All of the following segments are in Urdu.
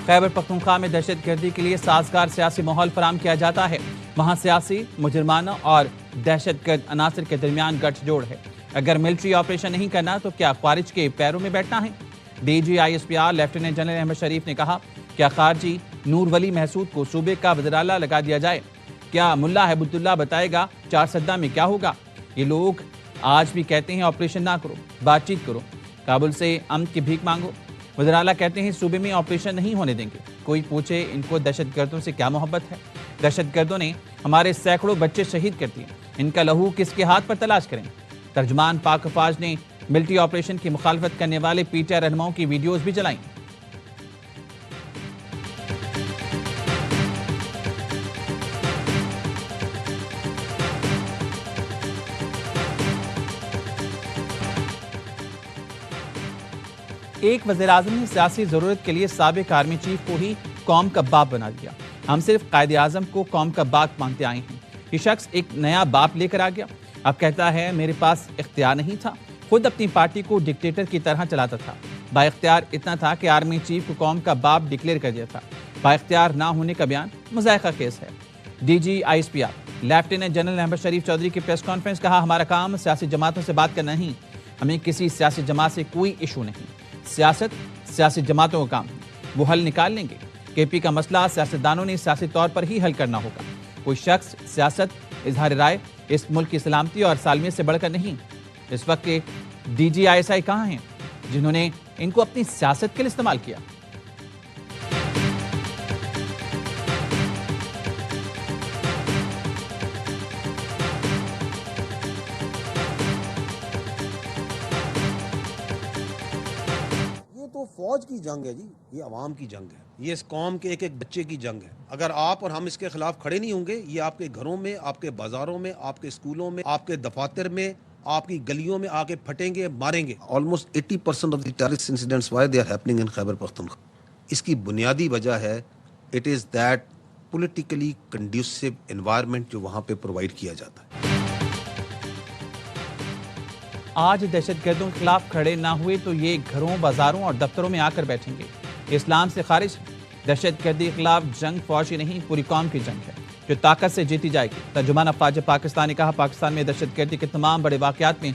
خیبر پختونخوا میں دہشت گردی کے لیے سازگار سیاسی ماحول فراہم کیا جاتا ہے۔ وہاں سیاسی، مجرمانہ اور دہشت گرد عناصر کے درمیان گٹھ جوڑ ہے۔ اگر ملٹری آپریشن نہیں کرنا تو کیا خوارج کے پیروں میں بیٹھنا ہے؟ D G I S P R lieutenant general Ahmed Sharif نے کہا، کیا خارجی نور ولی محسود کو صوبے کا وزراعلی لگا دیا جائے؟ کیا ملا ہیبت اللہ بتائے گا چارسدہ میں کیا ہوگا؟ یہ لوگ آج بھی کہتے ہیں آپریشن نہ کرو، بات چیت کرو، کابل سے امن کی بھیک مانگو۔ وزراعلیٰ کہتے ہیں صوبے میں آپریشن نہیں ہونے دیں گے۔ کوئی پوچھے ان کو دہشت گردوں سے کیا محبت ہے؟ دہشت گردوں نے ہمارے سینکڑوں بچے شہید کر دیے، ان کا لہو کس کے ہاتھ پر تلاش کریں؟ ترجمان پاک افواج نے ملٹری آپریشن کی مخالفت کرنے والے پی ٹی آئی رہنماؤں کی ویڈیوز بھی چلائیں۔ ایک وزیراعظم نے سیاسی ضرورت کے لیے سابق آرمی چیف کو ہی قوم کا باپ بنا دیا۔ ہم صرف قائد اعظم کو قوم کا باپ مانتے آئے ہیں۔ یہ شخص ایک نیا باپ لے کر آ گیا، اب کہتا ہے میرے پاس اختیار نہیں تھا، خود اپنی پارٹی کو ڈکٹیٹر کی طرح چلاتا تھا۔ با اختیار اتنا تھا کہ آرمی چیف کو قوم کا باپ ڈکلیئر کر دیا تھا۔ با اختیار نہ ہونے کا بیان مذائقہ خیز ہے۔ D G I S P R lieutenant general Ahmed Sharif Chaudhry کی پریس کانفرنس، کہا ہمارا کام سیاسی جماعتوں سے بات کرنا نہیں، ہمیں کسی سیاسی جماعت سے کوئی ایشو نہیں۔ سیاست سیاسی جماعتوں کا کام ہے، وہ حل نکال لیں گے۔ کے پی کا مسئلہ سیاستدانوں نے سیاسی طور پر ہی حل کرنا ہوگا۔ کوئی شخص، سیاست، اظہار رائے اس ملک کی سلامتی اور سالمیت سے بڑھ کر نہیں۔ اس وقت کے D G I S I کہاں ہیں جنہوں نے ان کو اپنی سیاست کے لیے استعمال کیا؟ فوج کی جنگ ہے جی، یہ عوام کی جنگ ہے، یہ اس قوم کے ایک ایک بچے کی جنگ ہے۔ اگر آپ اور ہم اس کے خلاف کھڑے نہیں ہوں گے، یہ آپ کے گھروں میں، آپ کے بازاروں میں، آپ کے اسکولوں میں، آپ کے دفاتر میں، آپ کی گلیوں میں آ کے پھٹیں گے، ماریں گے۔ Almost 80% of the terrorist incidents why they are happening in Khyber Pakhtunkhwa. اس کی بنیادی وجہ ہے it is that politically conducive environment جو وہاں پہ پرووائڈ کیا جاتا ہے۔ آج دہشت گردوں کے خلاف کھڑے نہ ہوئے تو یہ گھروں، بازاروں اور دفتروں میں آ کر بیٹھیں گے۔ اسلام سے خارج ہے۔ دہشت گردی کے خلاف جنگ فوج کی نہیں، پوری قوم کی جنگ ہے جو طاقت سے جیتی جائے گی۔ ترجمان افواج پاکستان نے کہا، پاکستان میں دہشت گردی کے تمام بڑے واقعات میں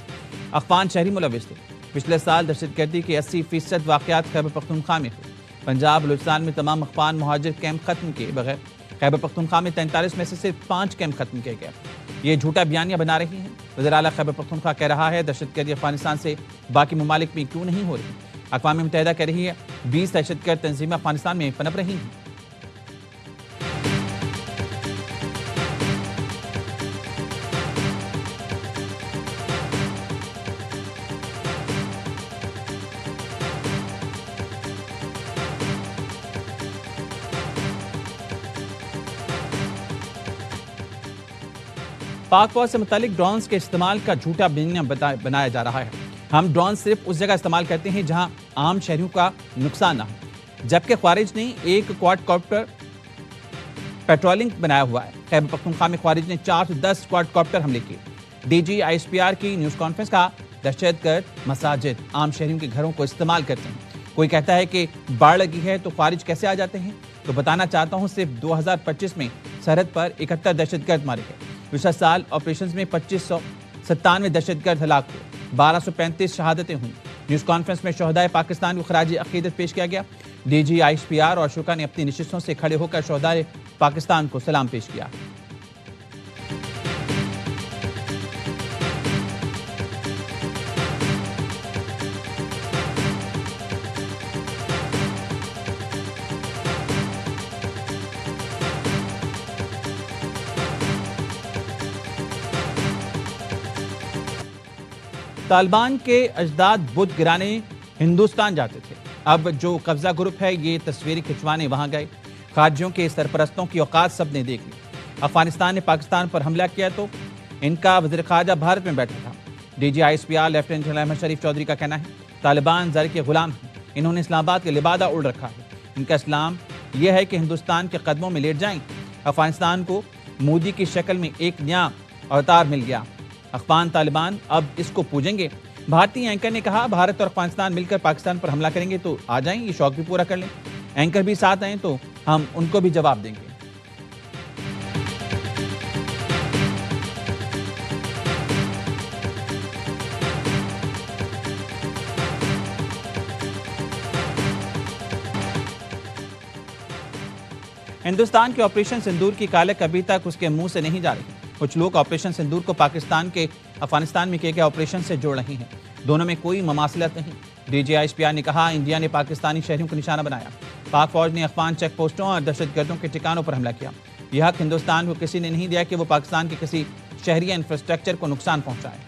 افغان شہری ملوث تھے۔ پچھلے سال دہشت گردی کے 80% واقعات خیبر پختونخوا میں ہوئے۔ پنجاب، بلوچستان میں تمام افغان مہاجر کیمپ ختم کیے بغیر خیبر پختونخوا میں 43 میں سے صرف 5 کیمپ ختم کیے گئے۔ یہ جھوٹا بیانیہ بنا رہی ہیں۔ وزیر اعلیٰ خیبر پختونخوا کہہ رہا ہے دہشت گردی افغانستان سے باقی ممالک میں کیوں نہیں ہو رہی؟ اقوام متحدہ کہہ رہی ہے 20 دہشت گرد تنظیمیں افغانستان میں پنپ رہی ہیں۔ پاک فوج سے متعلق ڈرونز کے استعمال کا جھوٹا بیانیہ بنایا جا رہا ہے۔ ہم ڈرون صرف اس جگہ استعمال کرتے ہیں جہاں عام شہریوں کا نقصان نہ ہو، جبکہ خوارج نے ایک کواد کاپٹر پیٹرولنگ بنایا ہوا ہے۔ خیبر پختونخوا میں خوارج نے 410 کواد کاپٹر حملے کیے۔ D G I S P R کی نیوز کانفرنس کا دہشت گرد مساجد، عام شہریوں کے گھروں کو استعمال کرتے ہیں۔ کوئی کہتا ہے کہ باڑ لگی ہے تو خوارج کیسے آ جاتے ہیں؟ تو بتانا چاہتا ہوں صرف 2025 میں سرحد پر 71 دہشت گرد مارے گئے۔ گزشتہ سال آپریشنز میں 2597 دہشت گرد ہلاک ہوئے، 1235 شہادتیں ہوئیں۔ نیوز کانفرنس میں شہدائے پاکستان کو خراج عقیدت پیش کیا گیا۔ D G I S P R اور شوکا نے اپنی نشستوں سے کھڑے ہو کر شہدائے پاکستان کو سلام پیش کیا۔ طالبان کے اجداد بدھ گرانے ہندوستان جاتے تھے، اب جو قبضہ گروپ ہے یہ تصویریں کھنچوانے وہاں گئے۔ خارجیوں کے سرپرستوں کی اوقات سب نے دیکھ لی۔ افغانستان نے پاکستان پر حملہ کیا تو ان کا وزیر خارجہ بھارت میں بیٹھا تھا۔ D G I S P R lieutenant general Ahmed Sharif Chaudhry کا کہنا ہے طالبان زر کے غلام ہیں، انہوں نے اسلام آباد کے لبادہ اڑ رکھا ہے۔ ان کا اسلام یہ ہے کہ ہندوستان کے قدموں میں لیٹ جائیں۔ افغانستان کو مودی کی شکل میں ایک نیا اوتار مل گیا، افغان طالبان اب اس کو پوجیں گے۔ بھارتی اینکر نے کہا بھارت اور افغانستان مل کر پاکستان پر حملہ کریں گے تو آ جائیں، یہ شوق بھی پورا کر لیں۔ اینکر بھی ساتھ آئیں تو ہم ان کو بھی جواب دیں گے۔ ہندوستان کے آپریشن سندور کی کالک ابھی تک اس کے منہ سے نہیں جا رہی۔ کچھ لوگ آپریشن سندور کو پاکستان کے افغانستان میں کیے گئے آپریشن سے جوڑ رہے ہیں۔ دونوں میں کوئی مماثلت نہیں۔ ڈی جی آئی SPR نے کہا انڈیا نے پاکستانی شہریوں کو نشانہ بنایا۔ پاک فوج نے افغان چیک پوسٹوں اور دہشت گردوں کے ٹھکانوں پر حملہ کیا۔ یہ حق ہندوستان کو کسی نے نہیں دیا کہ وہ پاکستان کے کسی شہری یا انفراسٹرکچر کو نقصان پہنچائے۔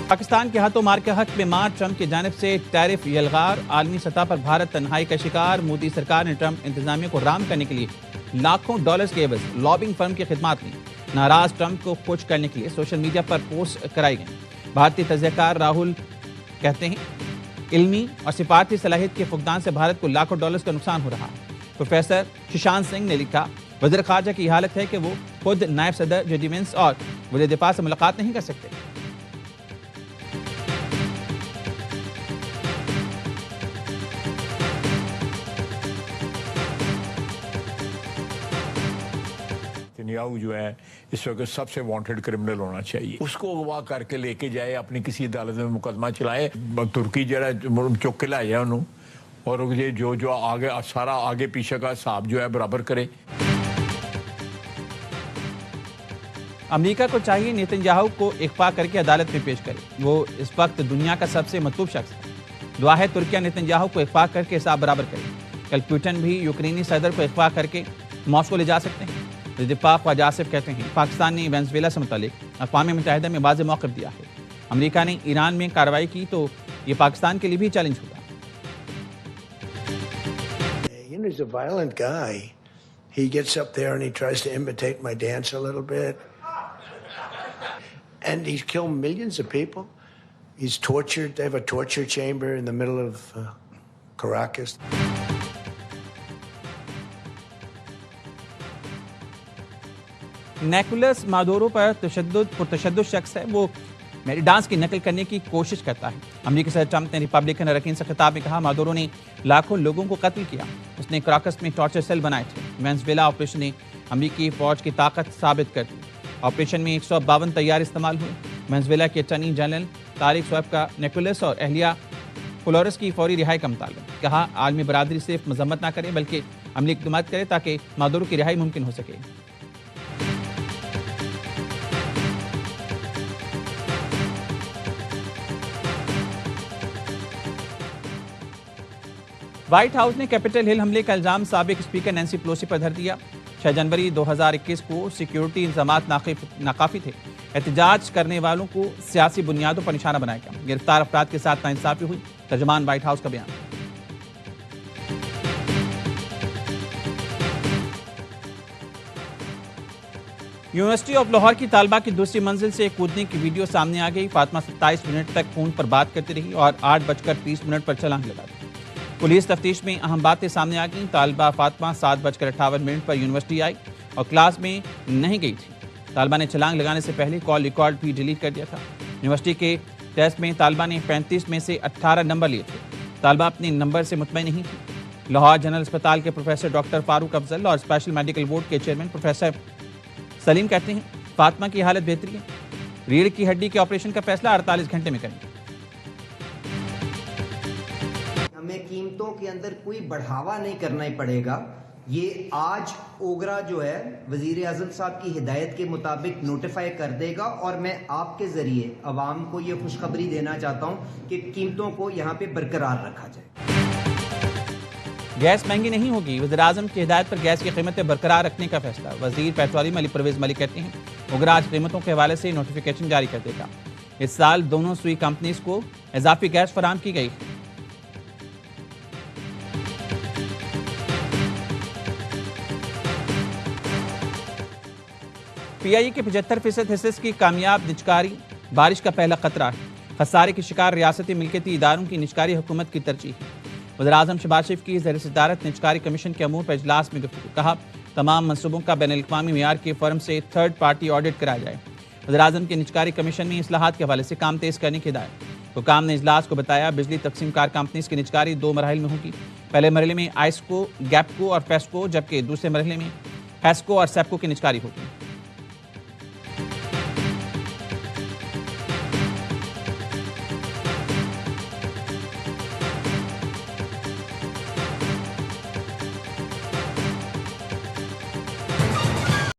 پاکستان کے ہاتھوں مار کے حق میں مار، ٹرمپ کی جانب سے ٹیرف یلغار، عالمی سطح پر بھارت تنہائی کا شکار۔ مودی سرکار نے ٹرمپ انتظامیہ کو رام کرنے کے لیے لاکھوں ڈالرز کے عوض لابنگ فرم کی خدمات لی۔ ناراض ٹرمپ کو خوش کرنے کے لیے سوشل میڈیا پر پوسٹ کرائی گئیں۔ بھارتی تجزیہ کار راہل کہتے ہیں علمی اور سفارتی صلاحیت کے فقدان سے بھارت کو لاکھوں ڈالرز کا نقصان ہو رہا ہے۔ پروفیسر ششانت سنگھ نے لکھا وزیر خارجہ کی حالت ہے کہ وہ خود نائب صدر جے ڈی وینس اور وزیر دفاع سے ملاقات نہیں کر سکتے۔ نیتنیاہو جو ہے اس وقت سب سے وانٹڈ کرمنل ہونا چاہیے، اس کو اغوا کر کے لے کے جائے، اپنی کسی عدالت میں مقدمہ چلائے، ترکی جڑا چک کے لائے انہوں، اور یہ جو آگے سارا آگے پیچھے کا حساب جو ہے برابر کرے۔ امریکہ کو چاہیے نیتنیاہو کو اغوا کر کے عدالت میں پیش کرے۔ وہ اس وقت دنیا کا سب سے مطلوب شخص ہے۔ دعا ہے ترکیہ نیتنیاہو کو اغوا کر کے حساب برابر کرے۔ کل پیوٹن بھی یوکرینی صدر کو اغوا کر کے ماسکو لے جا سکتے ہیں۔ دفاع خواجہ آصف کہتے ہیں پاکستان نے وینزویلا سے متعلق اقوام متحدہ میں واضح موقف دیا ہے۔ امریکہ نے ایران میں کارروائی کی تو یہ پاکستان کے لیے بھی چیلنج ہوگا۔ He's a violent guy. He gets up there and he tries to imitate my dance a little bit. And he's killed millions of people. He's tortured. They have a torture chamber in the middle of Caracas. Nicolas Maduro پر پرتشدد شخص ہے، وہ میری ڈانس کی نقل کرنے کی کوشش کرتا ہے۔ امریکی صدر ٹرمپ نے ریپبلکن اراکین سے خطاب میں کہا مادورو نے لاکھوں لوگوں کو قتل کیا، اس نے کراکس میں ٹارچر سیل بنائے تھے۔ وینزویلا آپریشن نے امریکی فوج کی طاقت ثابت کر دی۔ آپریشن میں 152 طیارے استعمال ہوئے۔ وینزویلا کے اٹارنی جنرل طارق سویب کا نیکولس اور اہلیہ فلورس کی فوری رہائی کا مطالبہ، کہا عالمی برادری صرف مذمت نہ کرے بلکہ عملی اقدامات کرے تاکہ مادورو کی رہائی ممکن ہو سکے۔ وائٹ ہاؤس نے کیپٹل ہل حملے کا الزام سابق اسپیکر نینسی پیلوسی پر دھر دیا۔ 6 جنوری 2021 کو سیکیورٹی انتظامات ناکافی تھے۔ احتجاج کرنے والوں کو سیاسی بنیادوں پر نشانہ بنایا گیا۔ گرفتار افراد کے ساتھ ناانصافی ہوئی۔ ترجمان وائٹ ہاؤس کا بیان۔ یونیورسٹی آف لاہور کی طالبہ کی دوسری منزل سے کودنے کی ویڈیو سامنے آ گئی۔ فاطمہ 27 منٹ تک فون پر بات کرتی رہی اور 8:30 پر چھلانگ لگا دی۔ پولیس تفتیش میں اہم باتیں سامنے آ گئیں۔ طالبہ فاطمہ 7:58 پر یونیورسٹی آئی اور کلاس میں نہیں گئی تھی۔ طالبہ نے چھلانگ لگانے سے پہلے کال ریکارڈ بھی ڈیلیٹ کر دیا تھا۔ یونیورسٹی کے ٹیسٹ میں طالبہ نے 35 میں سے 18 نمبر لیے تھے۔ طالبہ اپنے نمبر سے مطمئن نہیں تھی۔ لاہور جنرل اسپتال کے پروفیسر ڈاکٹر فاروق افضل اور اسپیشل میڈیکل وارڈ کے چیئرمین پروفیسر سلیم کہتے ہیں فاطمہ کی حالت بہتری ہے۔ ریڑھ کی ہڈی کے آپریشن کا فیصلہ 48 گھنٹے میں کریں گے۔ ہمیں قیمتوں کے اندر کوئی بڑھاوا نہیں کرنا ہی پڑے گا۔ یہ آج اوگرا جو ہے وزیر اعظم صاحب کی ہدایت کے مطابق نوٹیفائی کر دے گا، اور میں آپ کے ذریعے عوام کو یہ خوشخبری دینا چاہتا ہوں کہ قیمتوں کو یہاں پہ برقرار رکھا جائے۔ گیس مہنگی نہیں ہوگی، وزیر اعظم کی ہدایت پر گیس کی قیمتیں برقرار رکھنے کا فیصلہ۔ وزیر پیٹرولیم علی پرویز ملک کہتے ہیں اوگرا آج قیمتوں کے حوالے سے نوٹیفیکیشن جاری کر دے گا۔ اس سال دونوں سوئی کمپنیز کو اضافی گیس فراہم کی گئی۔ پی آئی کے 75% حصص کی کامیاب نجکاری بارش کا پہلا خطرہ ہے۔ خسارے کے شکار ریاستی ملکیتی اداروں کی نجکاری حکومت کی ترجیح ہے۔ وزیراعظم شہباز شریف کی زیر صدارت نجکاری کمیشن کے امور پر اجلاس میں گفتگو. کہا تمام منصوبوں کا بین الاقوامی معیار کے فرم سے تھرڈ پارٹی آڈٹ کرایا جائے. وزیراعظم کی نجکاری کمیشن میں اصلاحات کے حوالے سے کام تیز کرنے کی ہدایت. حکام نے اجلاس کو بتایا بجلی تقسیم کار کمپنیز کی نجکاری 2 مراحل میں ہوگی. پہلے مرحلے میں آئسکو، گیپکو اور فیسکو، جبکہ دوسرے مرحلے میں ہیسکو اور سیپکو کی نجکاری ہوگی.